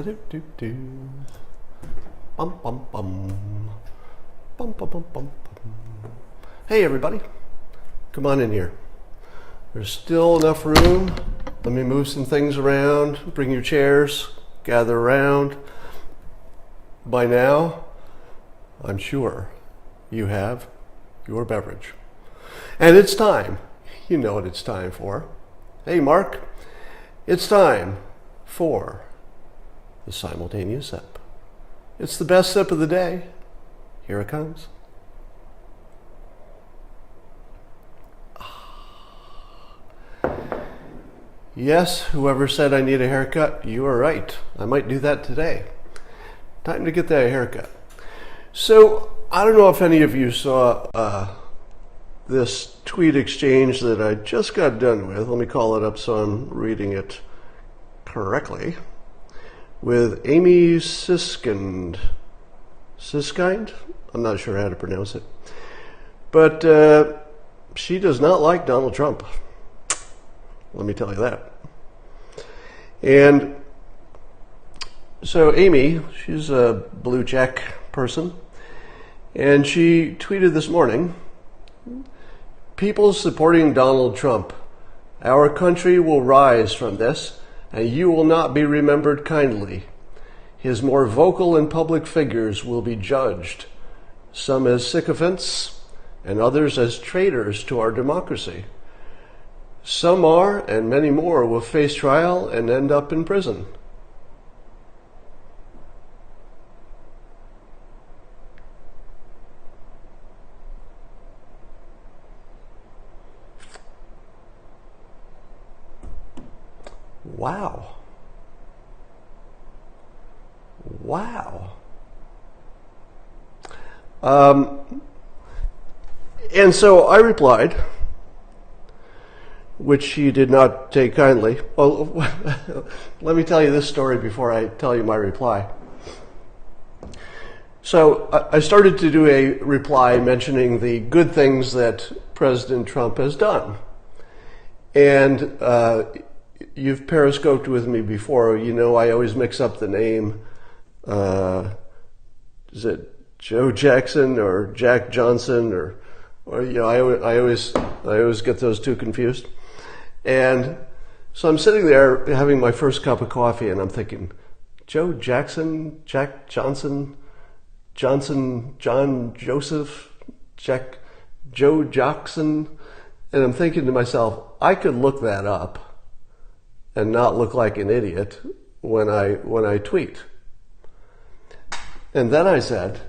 Do-do-do. Bum, bum, bum. Bum, bum, bum, bum, bum. Hey, everybody. Come on in here. There's still enough room. Let me move some things around. Bring your chairs. Gather around. By now, I'm sure you have your beverage. And it's time. You know what it's time for. Hey, Mark. It's time for the simultaneous sip. It's the best sip of the day. Here it comes. Yes, whoever said I need a haircut, you are right. I might do that today. Time to get that haircut. So, I don't know if any of you saw this tweet exchange that I just got done with. Let me call it up so I'm reading it correctly. With Amy Siskind. Siskind? I'm not sure how to pronounce it. But she does not like Donald Trump. Let me tell you that. And so Amy, she's a blue check person, and she tweeted this morning, "People supporting Donald Trump, our country will rise from this, and you will not be remembered kindly. His more vocal and public figures will be judged, some as sycophants and others as traitors to our democracy. Some are, and many more will face trial and end up in prison." Wow. Wow. And so I replied, which she did not take kindly. Well, let me tell you this story before I tell you my reply. So I started to do a reply mentioning the good things that President Trump has done. And you've periscoped with me before. You know I always mix up the name. Is it Joe Jackson or Jack Johnson or you know I always get those two confused. And so I'm sitting there having my first cup of coffee, and I'm thinking, Joe Jackson, Jack Johnson, John Joseph, Joe Jackson, and I'm thinking to myself, I could look that up and not look like an idiot when I tweet. And then I said,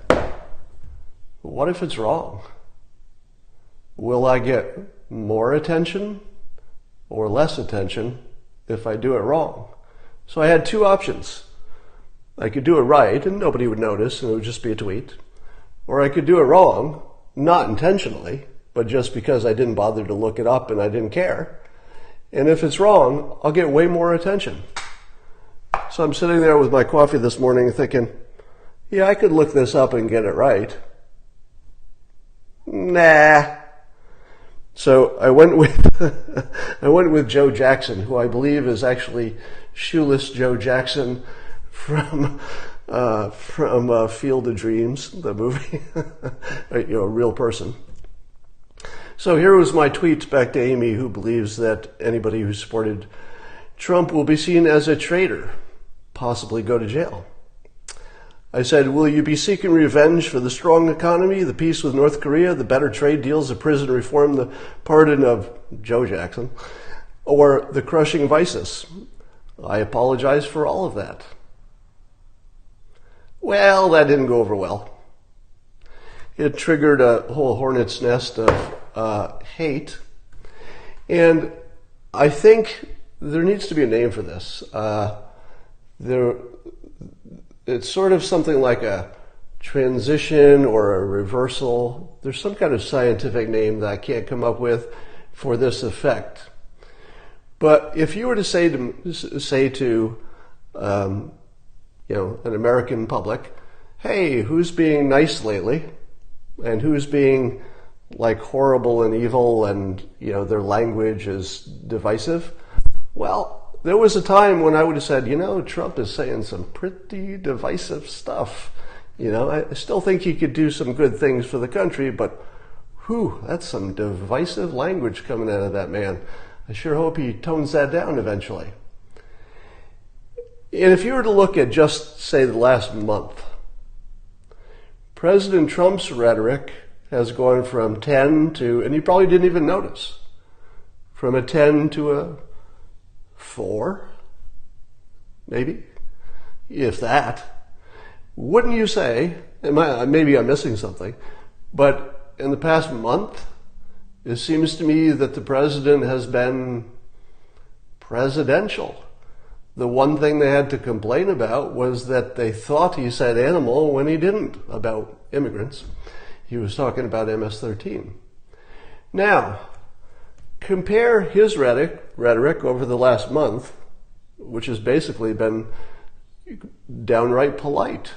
what if it's wrong? Will I get more attention or less attention if I do it wrong? So I had two options. I could do it right and nobody would notice and it would just be a tweet. Or I could do it wrong, not intentionally, but just because I didn't bother to look it up and I didn't care. And if it's wrong, I'll get way more attention. So I'm sitting there with my coffee this morning thinking, yeah, I could look this up and get it right. Nah. So I went with Joe Jackson, who I believe is actually Shoeless Joe Jackson from Field of Dreams, the movie, a real person. So here was my tweet back to Amy, who believes that anybody who supported Trump will be seen as a traitor, possibly go to jail. I said, will you be seeking revenge for the strong economy, the peace with North Korea, the better trade deals, the prison reform, the pardon of Joe Jackson, or the crushing of ISIS? I apologize for all of that. Well, that didn't go over well. It triggered a whole hornet's nest of hate. And I think there needs to be a name for this. It's sort of something like a transition or a reversal. There's some kind of scientific name that I can't come up with for this effect. But if you were to say to an American public, hey, who's being nice lately? And who's being like horrible and evil and, their language is divisive? Well, there was a time when I would have said, Trump is saying some pretty divisive stuff. I still think he could do some good things for the country, but whew, that's some divisive language coming out of that man. I sure hope he tones that down eventually. And if you were to look at just, say, the last month, President Trump's rhetoric has gone from 10 to, and you probably didn't even notice, from a 10 to a 4, maybe, if that. Wouldn't you say, maybe I'm missing something, but in the past month, it seems to me that the president has been presidential. The one thing they had to complain about was that they thought he said animal when he didn't about immigrants. He was talking about MS-13. Now, compare his rhetoric over the last month, which has basically been downright polite.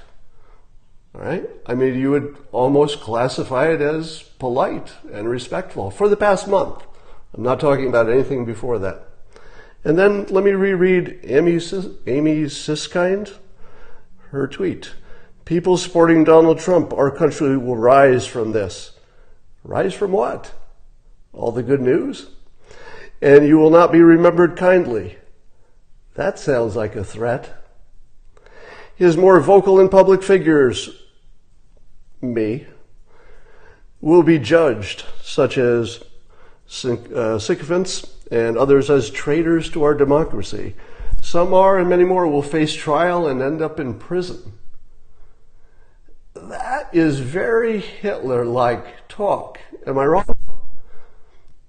All right? I mean, you would almost classify it as polite and respectful for the past month. I'm not talking about anything before that. And then let me reread Amy Siskind, her tweet. People supporting Donald Trump, our country will rise from this. Rise from what? All the good news? And you will not be remembered kindly. That sounds like a threat. His more vocal and public figures, me, will be judged, such as sycophants and others as traitors to our democracy. Some are, and many more will face trial and end up in prison. That is very Hitler-like talk. Am I wrong?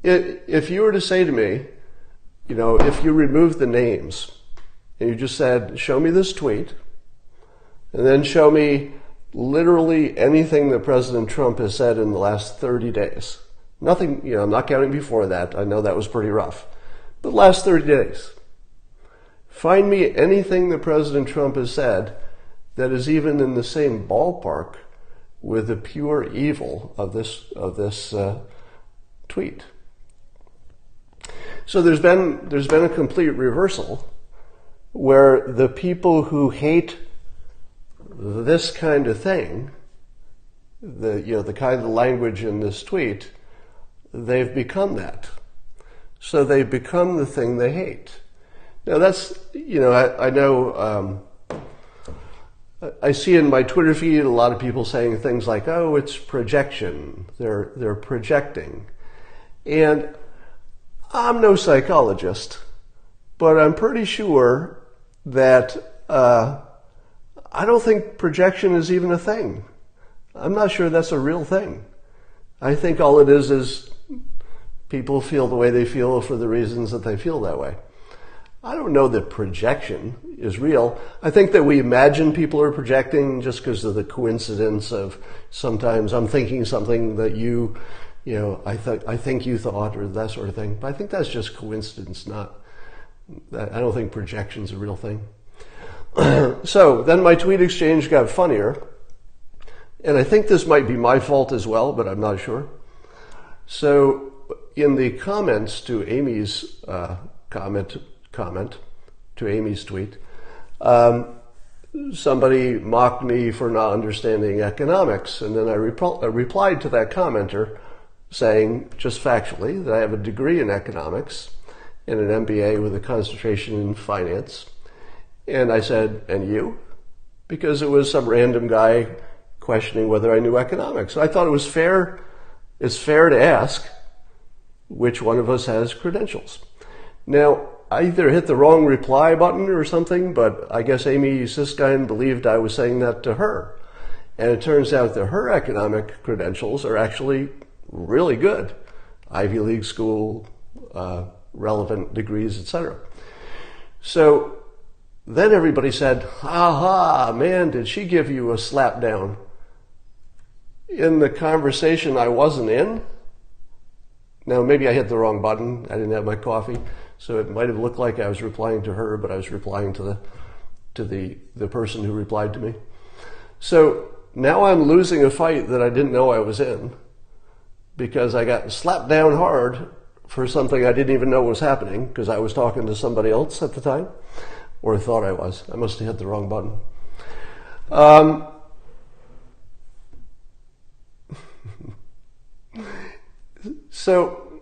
If you were to say to me, if you remove the names and you just said, show me this tweet, and then show me literally anything that President Trump has said in the last 30 days. Nothing, I'm not counting before that. I know that was pretty rough. But last 30 days. Find me anything that President Trump has said that is even in the same ballpark with the pure evil of this tweet. So there's been a complete reversal where the people who hate this kind of thing, the kind of language in this tweet, they've become that. So they've become the thing they hate. Now that's, I know, I see in my Twitter feed a lot of people saying things like, oh, it's projection. They're projecting. And I'm no psychologist, but I'm pretty sure that I don't think projection is even a thing. I'm not sure that's a real thing. I think all it is people feel the way they feel for the reasons that they feel that way. I don't know that projection is real. I think that we imagine people are projecting just because of the coincidence of sometimes I'm thinking something that I think you thought, or that sort of thing. But I think that's just coincidence, I don't think projection's a real thing. So then my tweet exchange got funnier. And I think this might be my fault as well, but I'm not sure. So in the comments to Amy's comment to Amy's tweet, somebody mocked me for not understanding economics. And then I replied to that commenter saying, just factually, that I have a degree in economics and an MBA with a concentration in finance. And I said, and you? Because it was some random guy questioning whether I knew economics. I thought it was fair. It's fair to ask which one of us has credentials. Now, I either hit the wrong reply button or something, but I guess Amy Siskind believed I was saying that to her. And it turns out that her economic credentials are actually really good. Ivy League school, relevant degrees, etc. So then everybody said, aha, man, did she give you a slap down? In the conversation I wasn't in. Now, maybe I hit the wrong button. I didn't have my coffee. So it might have looked like I was replying to her, but I was replying to the person who replied to me. So now I'm losing a fight that I didn't know I was in because I got slapped down hard for something I didn't even know was happening because I was talking to somebody else at the time, or thought I was. I must have hit the wrong button. So,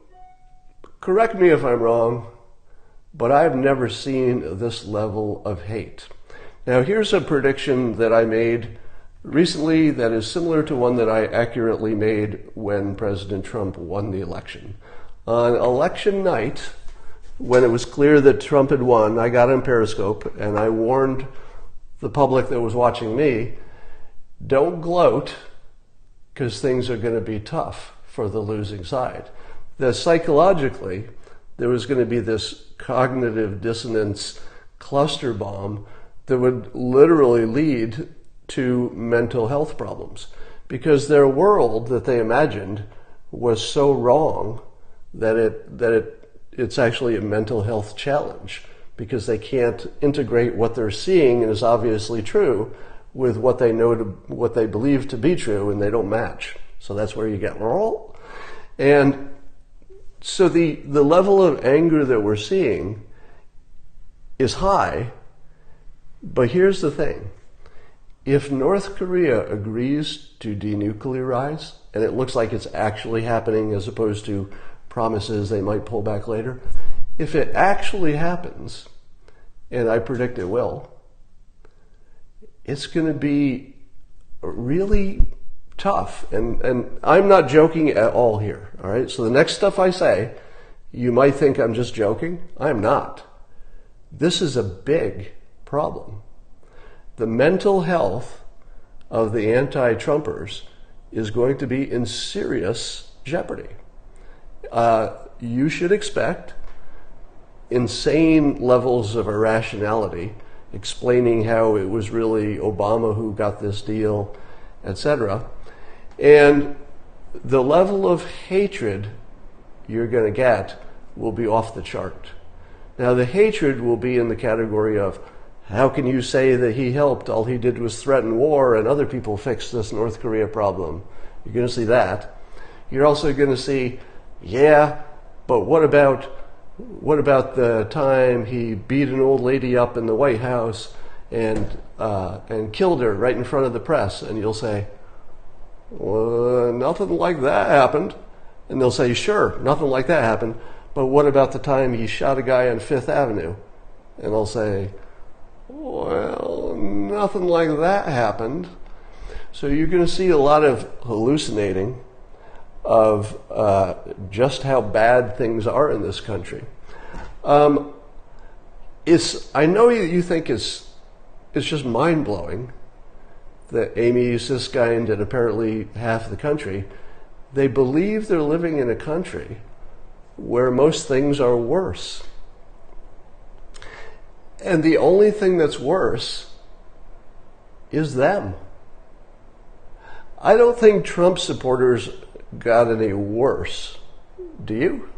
correct me if I'm wrong, but I've never seen this level of hate. Now, here's a prediction that I made recently that is similar to one that I accurately made when President Trump won the election. On election night, when it was clear that Trump had won, I got on Periscope and I warned the public that was watching me, don't gloat because things are going to be tough for the losing side. That psychologically, there was going to be this cognitive dissonance cluster bomb that would literally lead to mental health problems because their world that they imagined was so wrong that it's actually a mental health challenge because they can't integrate what they're seeing and is obviously true with what they know what they believe to be true, and they don't match. So that's where you get roll. And so the level of anger that we're seeing is high, but here's the thing. If North Korea agrees to denuclearize, and it looks like it's actually happening as opposed to promises they might pull back later, if it actually happens, and I predict it will, it's going to be really tough. And I'm not joking at all here, all right? So the next stuff I say, you might think I'm just joking. I'm not. This is a big problem. The mental health of the anti-Trumpers is going to be in serious jeopardy. You should expect insane levels of irrationality, explaining how it was really Obama who got this deal, etc. And the level of hatred you're going to get will be off the chart. Now, the hatred will be in the category of, how can you say that he helped? All he did was threaten war and other people fixed this North Korea problem. You're going to see that. You're also going to see, yeah, but what about the time he beat an old lady up in the White House and killed her right in front of the press? And you'll say, well, nothing like that happened. And they'll say, sure, nothing like that happened. But what about the time he shot a guy on Fifth Avenue? And I'll say, well, nothing like that happened. So you're going to see a lot of hallucinating of just how bad things are in this country. I know you think it's just mind-blowing that Amy Siskind and apparently half the country, they believe they're living in a country where most things are worse. And the only thing that's worse is them. I don't think Trump supporters got any worse. Do you?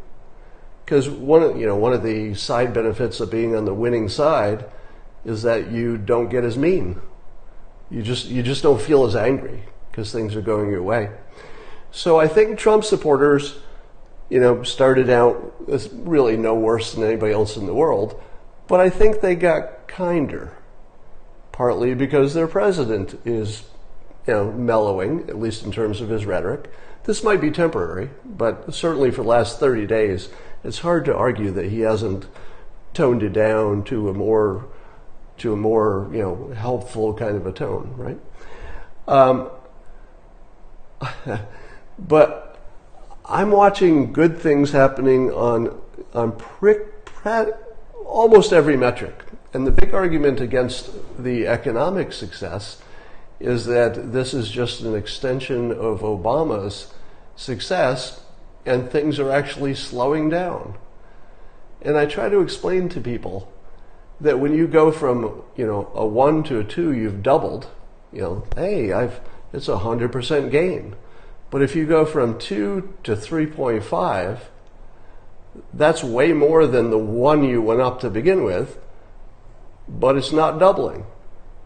Because one of the side benefits of being on the winning side is that you don't get as mean. You just don't feel as angry because things are going your way. So I think Trump supporters, started out as really no worse than anybody else in the world, but I think they got kinder, partly because their president is, mellowing, at least in terms of his rhetoric. This might be temporary, but certainly for the last 30 days, it's hard to argue that he hasn't toned it down to a more helpful kind of a tone, right? But I'm watching good things happening on almost every metric. And the big argument against the economic success is that this is just an extension of Obama's success and things are actually slowing down. And I try to explain to people that when you go from, a 1 to a 2, you've doubled. It's a 100% gain. But if you go from 2 to 3.5, that's way more than the 1 you went up to begin with, but it's not doubling.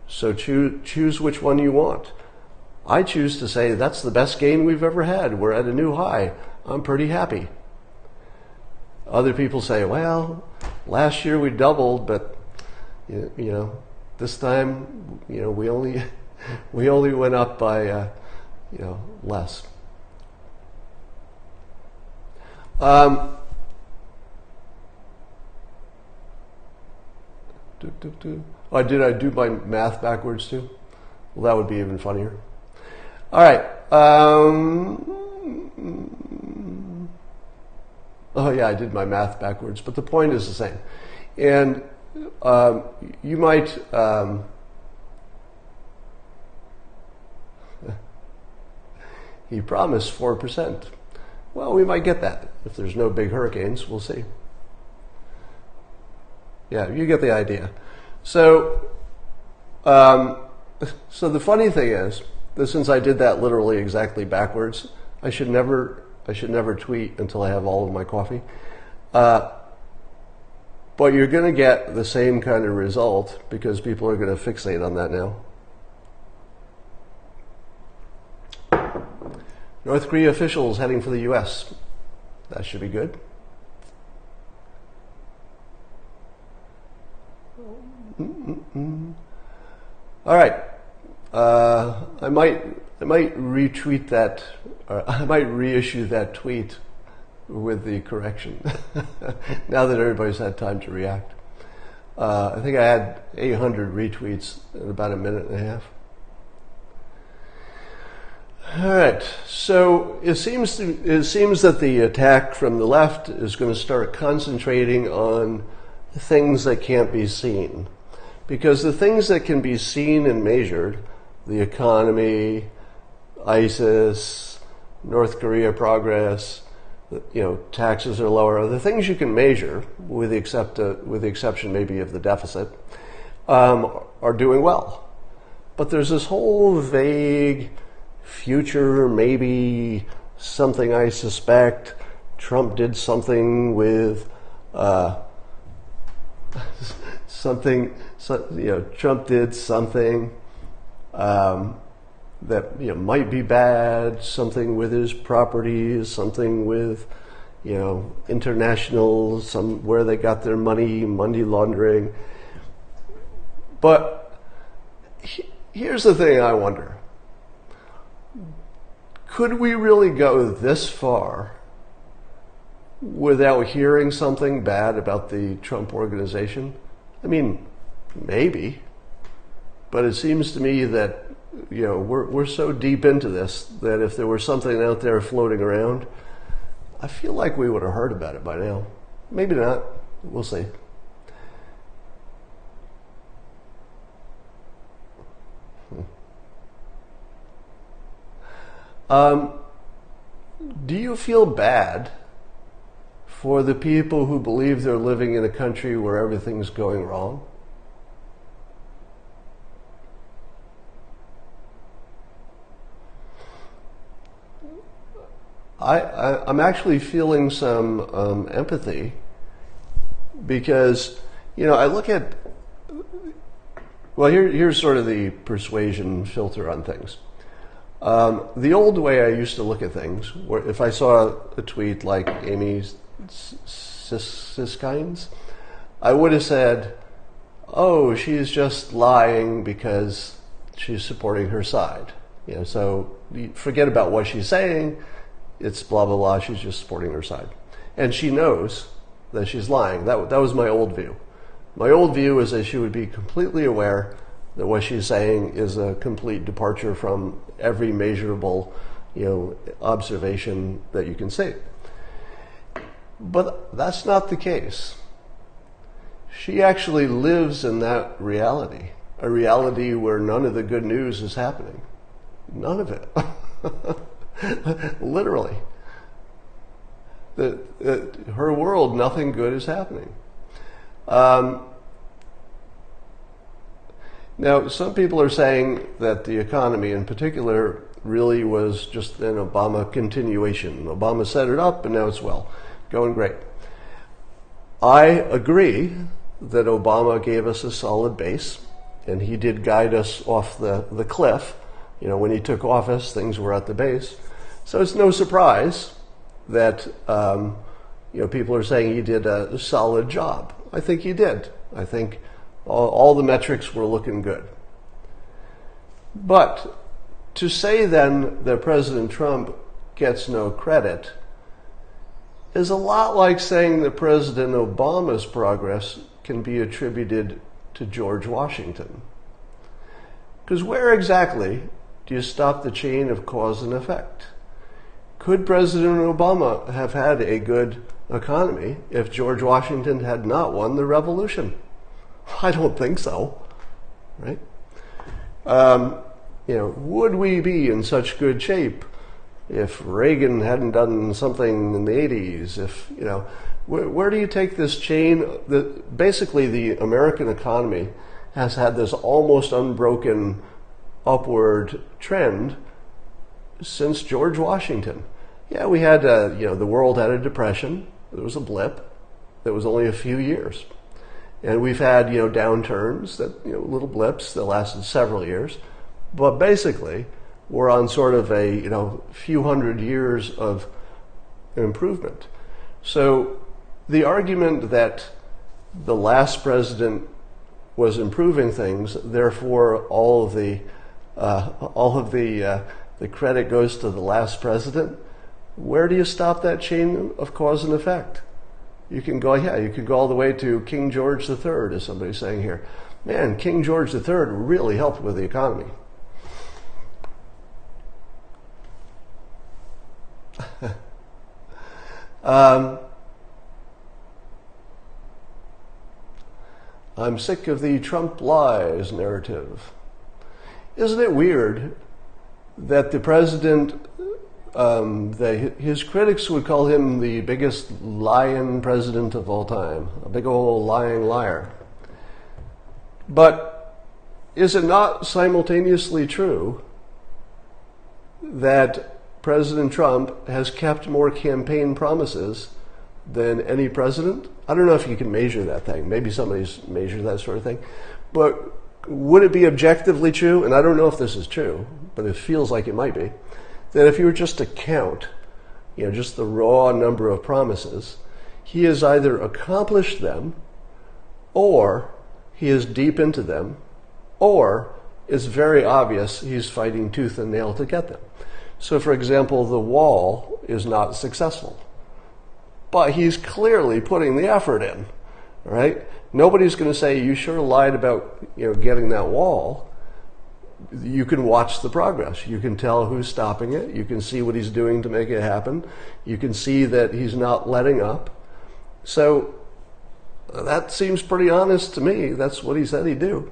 So choose which one you want. I choose to say that's the best gain we've ever had. We're at a new high. I'm pretty happy. Other people say, well, last year we doubled, but this time, we only went up by less. Oh, did I do my math backwards too? Well, that would be even funnier. All right. Oh yeah, I did my math backwards, but the point is the same. And you might he promised 4%. Well, we might get that if there's no big hurricanes. We'll see. Yeah, you get the idea. So, so the funny thing is that since I did that literally exactly backwards, I should never tweet until I have all of my coffee. But you're going to get the same kind of result because people are going to fixate on that now. North Korea officials heading for the U.S. That should be good. All right. I might retweet that. I might reissue that tweet with the correction. Now that everybody's had time to react, I think I had 800 retweets in about a minute and a half. All right. So it seems that the attack from the left is going to start concentrating on things that can't be seen. Because the things that can be seen and measured, the economy, ISIS, North Korea progress, taxes are lower, the things you can measure, with the exception maybe of the deficit, are doing well. But there's this whole vague future, maybe something I suspect, Trump did something with Trump did something that might be bad, something with his properties, something with international, where they got their money laundering. But here's the thing I wonder. Could we really go this far without hearing something bad about the Trump organization? I mean, maybe, but it seems to me that we're so deep into this that if there were something out there floating around, I feel like we would have heard about it by now. Maybe not. We'll see. Do you feel bad for the people who believe they're living in a country where everything's going wrong? I'm actually feeling some empathy because, I look at, well, here's sort of the persuasion filter on things. The old way I used to look at things, where if I saw a tweet like Amy Siskines, I would have said, oh, she's just lying because she's supporting her side. So forget about what she's saying. It's blah, blah, blah. She's just supporting her side. And she knows that she's lying. That was my old view. My old view is that she would be completely aware that what she's saying is a complete departure from every measurable, observation that you can see. But that's not the case. She actually lives in that reality, a reality where none of the good news is happening. None of it. Literally. Her world, nothing good is happening. Now, some people are saying that the economy in particular really was just an Obama continuation. Obama set it up and now it's going great. I agree that Obama gave us a solid base and he did guide us off the cliff. When he took office, things were at the base. So it's no surprise that, people are saying he did a solid job. I think he did. I think all the metrics were looking good. But to say then that President Trump gets no credit is a lot like saying that President Obama's progress can be attributed to George Washington. Because where exactly do you stop the chain of cause and effect? Could President Obama have had a good economy if George Washington had not won the revolution? I don't think so, right? Would we be in such good shape if Reagan hadn't done something in the 80s? Where do you take this chain? Basically, the American economy has had this almost unbroken upward trend since George Washington. Yeah, we had, the world had a depression. There was a blip that was only a few years. And we've had, downturns, little blips that lasted several years. But basically, we're on sort of a, few hundred years of improvement. So the argument that the last president was improving things, therefore all of the credit goes to the last president. Where do you stop that chain of cause and effect? You can go all the way to King George III, as somebody's saying here. Man, King George III really helped with the economy. I'm sick of the Trump lies narrative. Isn't it weird that the president, his critics would call him the biggest lying president of all time, a big old lying liar. But is it not simultaneously true that President Trump has kept more campaign promises than any president? I don't know if you can measure that thing. Maybe somebody's measured that sort of thing. But would it be objectively true, and I don't know if this is true, but it feels like it might be, that if you were just to count, just the raw number of promises, he has either accomplished them, or he is deep into them, or it's very obvious he's fighting tooth and nail to get them. So, for example, the wall is not successful, but he's clearly putting the effort in, right? Nobody's going to say, you sure lied about, getting that wall. You can watch the progress. You can tell who's stopping it. You can see what he's doing to make it happen. You can see that he's not letting up. So that seems pretty honest to me. That's what he said he'd do.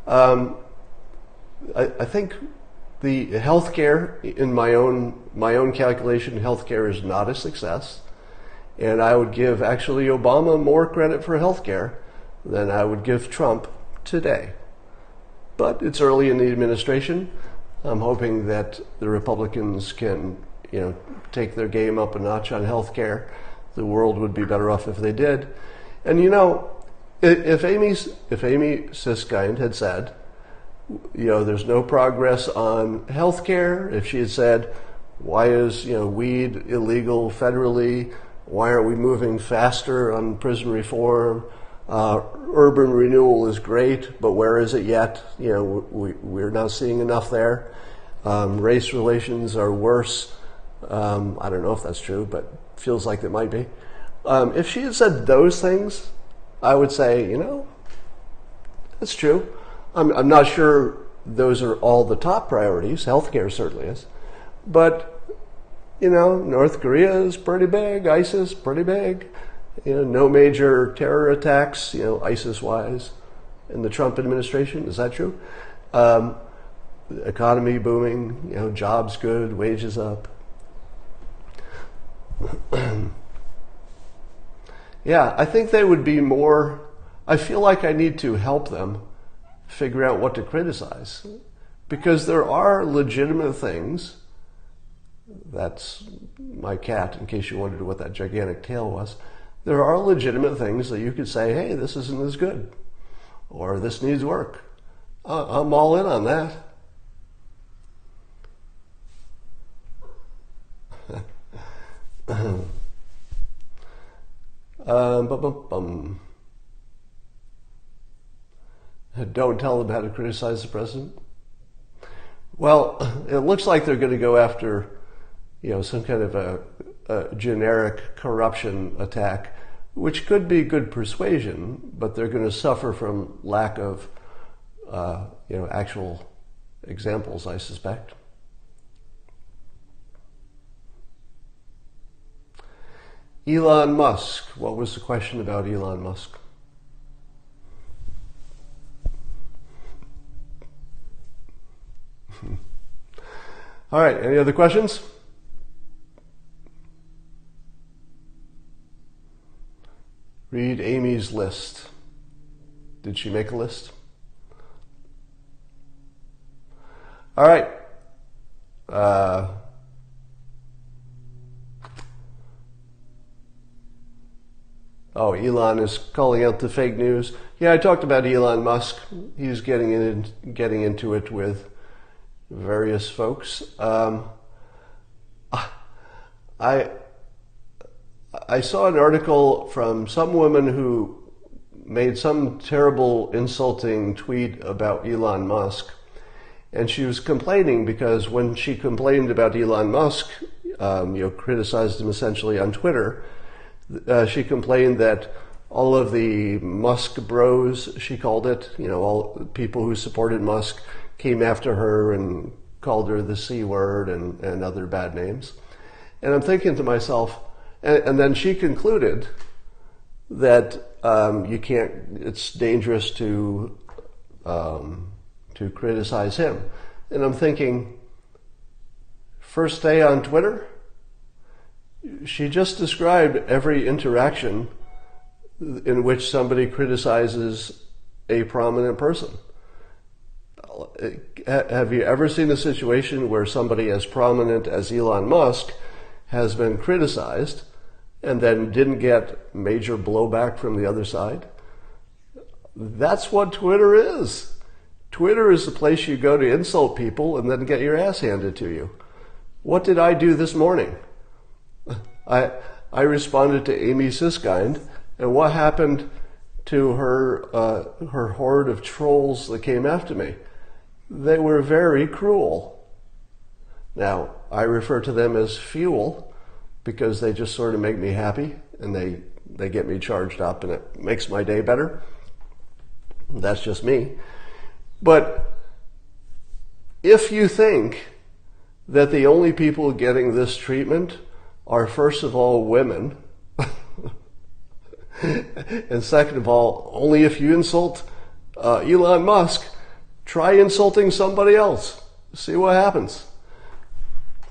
I think the healthcare, in my own calculation, healthcare is not a success. And I would give actually Obama more credit for healthcare than I would give Trump today. But it's early in the administration. I'm hoping that the Republicans can, take their game up a notch on healthcare. The world would be better off if they did. And if Amy Siskind had said, there's no progress on healthcare, if she had said, why is, weed illegal federally? Why aren't we moving faster on prison reform? Urban renewal is great, but where is it yet? We're not seeing enough there. Race relations are worse. I don't know if that's true, but feels like it might be. If she had said those things, I would say, that's true. I'm not sure those are all the top priorities. Healthcare certainly is. But, North Korea is pretty big. ISIS, pretty big. No major terror attacks, ISIS-wise in the Trump administration. Is that true? Economy booming, jobs good, wages up. Yeah, I think they would be more, I feel like I need to help them figure out what to criticize, because there are legitimate things. That's my cat, in case you wondered what that gigantic tail was. There are legitimate things that you could say, hey, this isn't as good, or this needs work. I'm all in on that. Bum, bum, bum. Don't tell them how to criticize the president. Well, it looks like they're going to go after, some kind of a generic corruption attack, which could be good persuasion, but they're going to suffer from lack of, actual examples, I suspect. Elon Musk. What was the question about Elon Musk? All right, any other questions? Read Amy's list. Did she make a list? All right. Elon is calling out the fake news. Yeah, I talked about Elon Musk. He's getting into it with various folks. I saw an article from some woman who made some terrible, insulting tweet about Elon Musk, and she was complaining because when she complained about Elon Musk, criticized him essentially on Twitter, she complained that all of the Musk bros, she called it, all people who supported Musk came after her and called her the C word and other bad names. And I'm thinking to myself, and then she concluded that it's dangerous to criticize him. And I'm thinking, first day on Twitter, she just described every interaction in which somebody criticizes a prominent person. Have you ever seen a situation where somebody as prominent as Elon Musk has been criticized and then didn't get major blowback from the other side? That's what Twitter is. Twitter is the place you go to insult people and then get your ass handed to you. What did I do this morning? I responded to Amy Siskind, and what happened to her horde of trolls that came after me? They were very cruel. Now, I refer to them as fuel because they just sort of make me happy and they get me charged up and it makes my day better. That's just me. But if you think that the only people getting this treatment are, first of all, women, and second of all, only if you insult Elon Musk, try insulting somebody else. See what happens.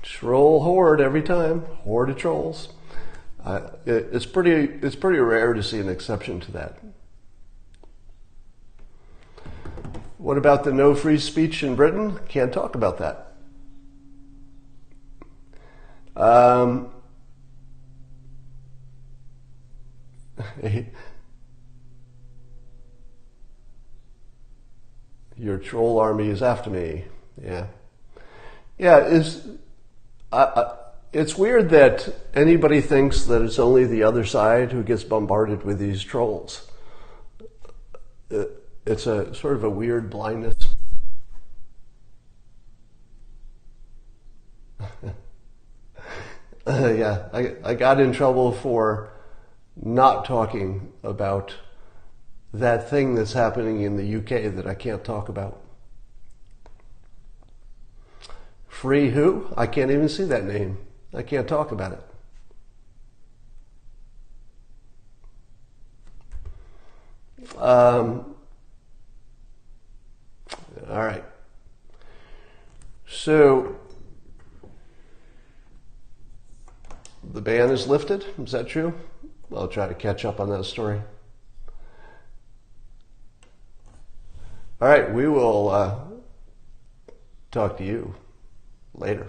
Troll horde every time. Horde of trolls. It's pretty rare to see an exception to that. What about the no free speech in Britain? Can't talk about that. Your troll army is after me. Yeah. It's weird that anybody thinks that it's only the other side who gets bombarded with these trolls. It's a sort of a weird blindness. Yeah, I got in trouble for not talking about that thing that's happening in the UK that I can't talk about. Free who? I can't even see that name. I can't talk about it. All right. So the ban is lifted. Is that true? I'll try to catch up on that story. All right, we will talk to you later.